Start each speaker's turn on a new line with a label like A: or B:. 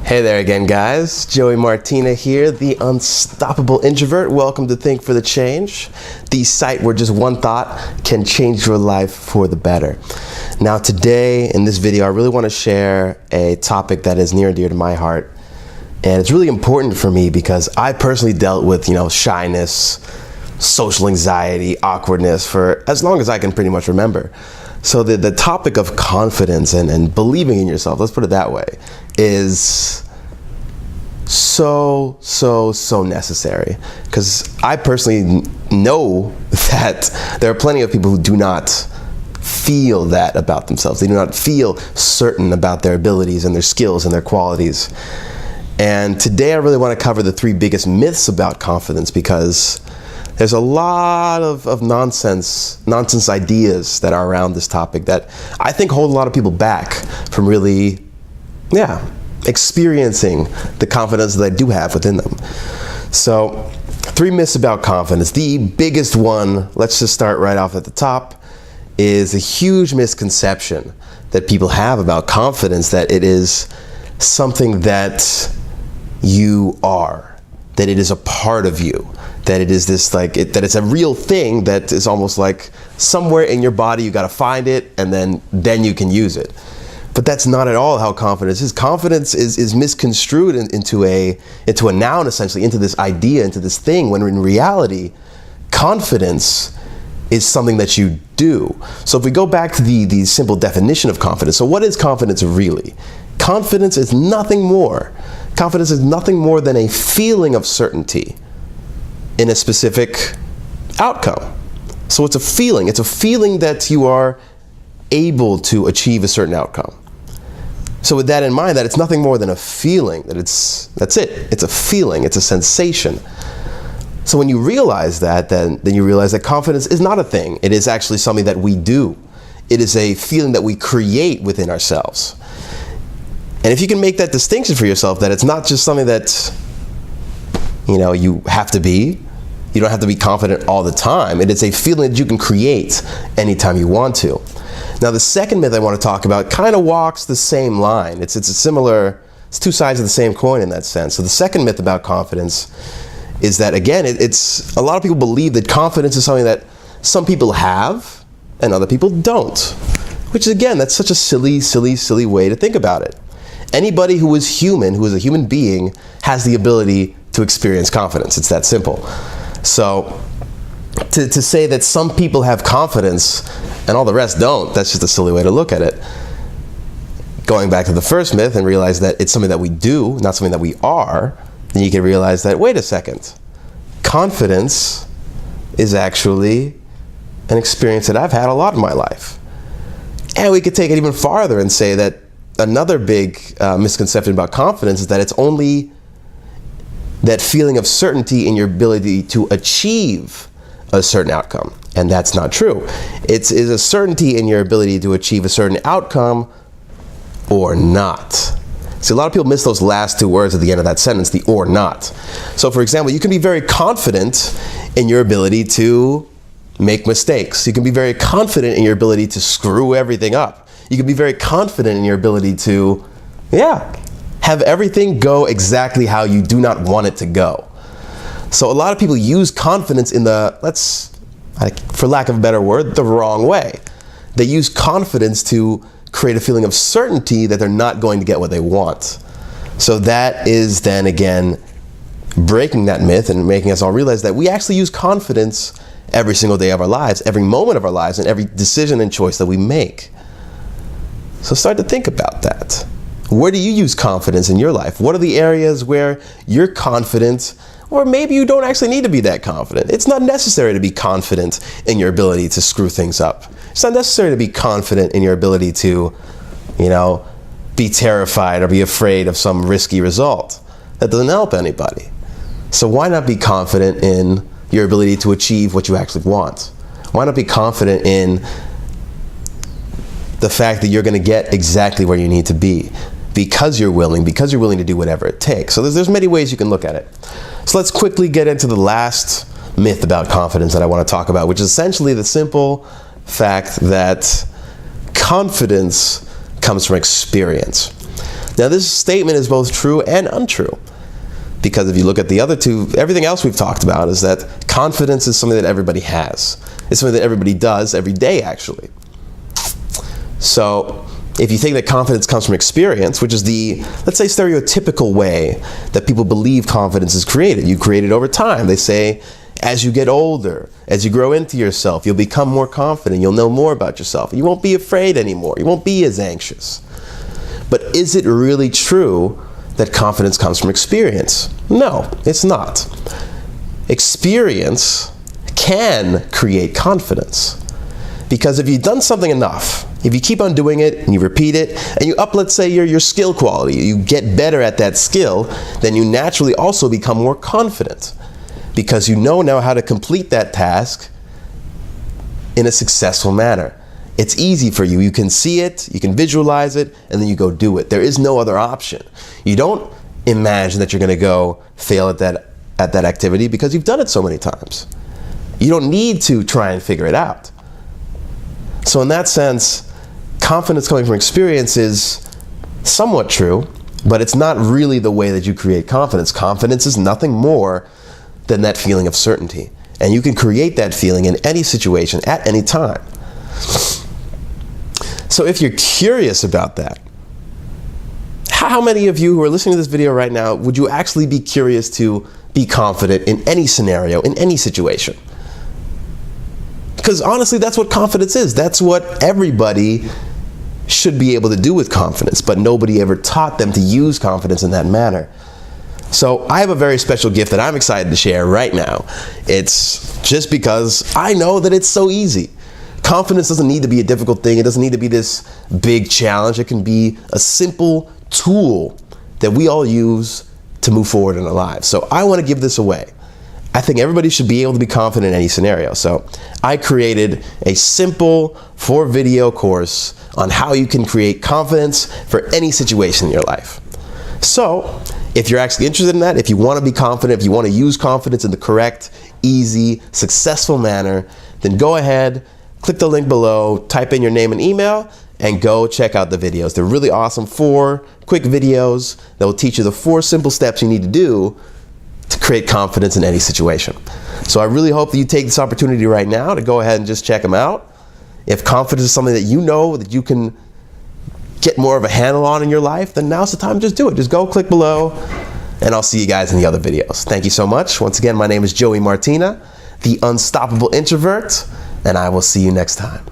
A: Hey there again, guys. Joey Martina here, the unstoppable introvert. Welcome to Think for the Change, the site where just one thought can change your life for the better. Now today, in this video, I really want to share a topic that is near and dear to my heart. And it's really important for me because I personally dealt with, shyness, social anxiety, awkwardness for as long as I can pretty much remember. So the topic of confidence and believing in yourself, let's put it that way, is so necessary. Because I personally know that there are plenty of people who do not feel that about themselves. They do not feel certain about their abilities and their skills and their qualities. And today I really want to cover the three biggest myths about confidence, because there's a lot of nonsense ideas that are around this topic that I think hold a lot of people back from really, experiencing the confidence that they do have within them. So, three myths about confidence. The biggest one, let's just start right off at the top, is a huge misconception that people have about confidence, that it is something that you are, that it is a part of you, that it is this that it's a real thing that is almost like somewhere in your body, you got to find it and then you can use it. But that's not at all how confidence is. Confidence is misconstrued into a noun, essentially, into this idea, into this thing, when in reality, confidence is something that you do. So if we go back to the simple definition of confidence, so what is confidence really? Confidence is nothing more. Confidence is nothing more than a feeling of certainty in a specific outcome. So it's a feeling. It's a feeling that you are able to achieve a certain outcome. So with that in mind, that it's nothing more than a feeling, that's it. It's a feeling, it's a sensation. So when you realize that, then you realize that confidence is not a thing. It is actually something that we do. It is a feeling that we create within ourselves. And if you can make that distinction for yourself, that it's not just something that, you have to be, you don't have to be confident all the time. It is a feeling that you can create anytime you want to. Now, the second myth I want to talk about kind of walks the same line. It's two sides of the same coin in that sense. So the second myth about confidence is that, again, it's a lot of people believe that confidence is something that some people have and other people don't. Which, again, that's such a silly way to think about it. Anybody who is human, who is a human being, has the ability to experience confidence. It's that simple. So to say that some people have confidence and all the rest don't, that's just a silly way to look at it. Going back to the first myth and realize that it's something that we do, not something that we are, then you can realize that, wait a second, confidence is actually an experience that I've had a lot in my life. And we could take it even farther and say that another big misconception about confidence is that it's only that feeling of certainty in your ability to achieve a certain outcome. And that's not true. It's a certainty in your ability to achieve a certain outcome or not. See, a lot of people miss those last two words at the end of that sentence, the or not. So for example, you can be very confident in your ability to make mistakes. You can be very confident in your ability to screw everything up. You can be very confident in your ability to, have everything go exactly how you do not want it to go. So a lot of people use confidence in for lack of a better word, the wrong way. They use confidence to create a feeling of certainty that they're not going to get what they want. So that is then again breaking that myth and making us all realize that we actually use confidence every single day of our lives, every moment of our lives, and every decision and choice that we make. So start to think about that. Where do you use confidence in your life? What are the areas where you're confident, or maybe you don't actually need to be that confident? It's not necessary to be confident in your ability to screw things up. It's not necessary to be confident in your ability to, be terrified or be afraid of some risky result. That doesn't help anybody. So why not be confident in your ability to achieve what you actually want? Why not be confident in the fact that you're going to get exactly where you need to be? Because you're willing to do whatever it takes. So there's many ways you can look at it. So let's quickly get into the last myth about confidence that I want to talk about, which is essentially the simple fact that confidence comes from experience. Now, this statement is both true and untrue, because if you look at the other two, everything else we've talked about is that confidence is something that everybody has. It's something that everybody does every day, actually. So if you think that confidence comes from experience, which is the, let's say, stereotypical way that people believe confidence is created. You create it over time. They say, as you get older, as you grow into yourself, you'll become more confident. You'll know more about yourself. You won't be afraid anymore. You won't be as anxious. But is it really true that confidence comes from experience? No, it's not. Experience can create confidence. Because if you've done something enough, if you keep on doing it and you repeat it and you up, let's say, your skill quality, you get better at that skill, then you naturally also become more confident, because you know now how to complete that task in a successful manner. It's easy for you. You can see it, you can visualize it, and then you go do it. There is no other option. You don't imagine that you're going to go fail at that activity because you've done it so many times. You don't need to try and figure it out. So in that sense, confidence coming from experience is somewhat true, but it's not really the way that you create confidence. Confidence is nothing more than that feeling of certainty. And you can create that feeling in any situation at any time. So if you're curious about that, how many of you who are listening to this video right now would you actually be curious to be confident in any scenario, in any situation? Because honestly, that's what confidence is. That's what everybody should be able to do with confidence, but nobody ever taught them to use confidence in that manner. So I have a very special gift that I'm excited to share right now. It's just because I know that it's so easy. Confidence doesn't need to be a difficult thing. It doesn't need to be this big challenge. It can be a simple tool that we all use to move forward in our lives. So I want to give this away. I think everybody should be able to be confident in any scenario. So I created a simple 4-video course on how you can create confidence for any situation in your life. So if you're actually interested in that, if you want to be confident, if you want to use confidence in the correct, easy, successful manner, then go ahead, click the link below, type in your name and email, and go check out the videos. They're really awesome 4 quick videos that will teach you the 4 simple steps you need to do to create confidence in any situation. So I really hope that you take this opportunity right now to go ahead and just check them out. If confidence is something that you know that you can get more of a handle on in your life, then now's the time to just do it. Just go click below, and I'll see you guys in the other videos. Thank you so much. Once again, my name is Joey Martina, the Unstoppable Introvert, and I will see you next time.